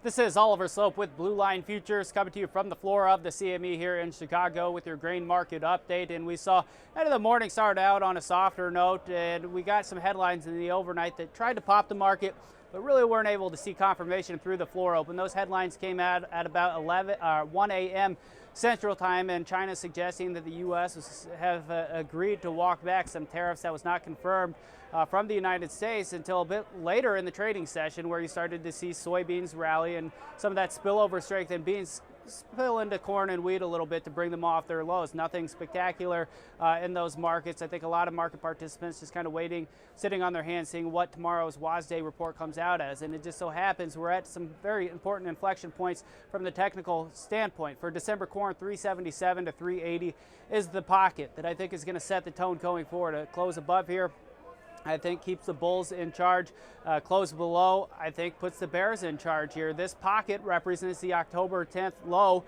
This is Oliver Slope with Blue Line Futures coming to you from the floor of the CME here in Chicago with your grain market update. And we saw end of the morning start out on a softer note, and we got some headlines in the overnight that tried to pop the market, but really weren't able to see confirmation through the floor open. Those headlines came out at about 1 a.m. Central Time, and China suggesting that the U.S. have agreed to walk back some tariffs that was not confirmed from the United States until a bit later in the trading session, where you started to see soybeans rally and some of that spillover strength in beans spill into corn and wheat a little bit to bring them off their lows. Nothing spectacular in those markets. I think a lot of market participants just kind of waiting, sitting on their hands, seeing what tomorrow's WASDE report comes out as. And it just so happens we're at some very important inflection points from the technical standpoint. For December corn, 377 to 380 is the pocket that I think is going to set the tone going forward. A close above here, I think, keeps the bulls in charge. Close below, I think, puts the bears in charge here. This pocket represents the October 10th low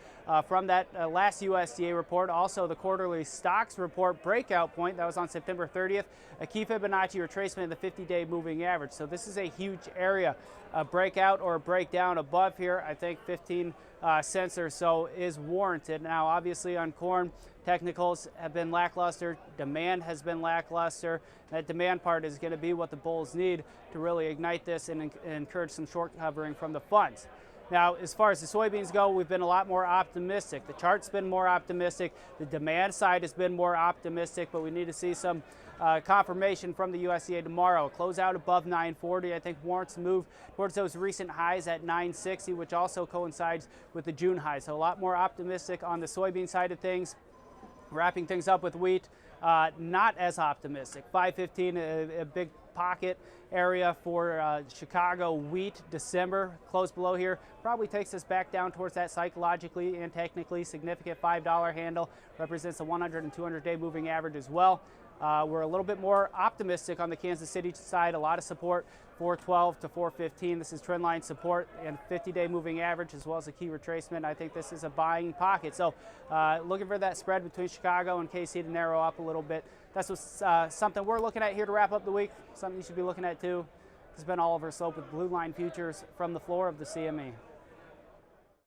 from that last USDA report. Also, the quarterly stocks report breakout point that was on September 30th. A key Fibonacci retracement in the 50-day moving average. So this is a huge area. A breakout or a breakdown above here, I think 15 cents or so is warranted. Now, obviously on corn, technicals have been lackluster. Demand has been lackluster. That demand part is going to be what the bulls need to really ignite this and encourage some short covering from the funds. Now, as far as the soybeans go, we've been a lot more optimistic. The chart's been more optimistic. The demand side has been more optimistic, but we need to see some confirmation from the USDA tomorrow. Close out above 940, I think, warrants a move towards those recent highs at 960, which also coincides with the June high. So a lot more optimistic on the soybean side of things. Wrapping things up with wheat, not as optimistic. 515, a big pocket area for Chicago wheat. December, close below here, probably takes us back down towards that psychologically and technically significant $5 handle. Represents a 100 and 200-day moving average as well. We're a little bit more optimistic on the Kansas City side. A lot of support, 412 to 415. This is trendline support and 50-day moving average, as well as a key retracement. I think this is a buying pocket. So looking for that spread between Chicago and KC to narrow up a little bit. That's what's, something we're looking at here to wrap up the week. Something you should be looking at too. This has been Oliver Slope with Blue Line Futures from the floor of the CME.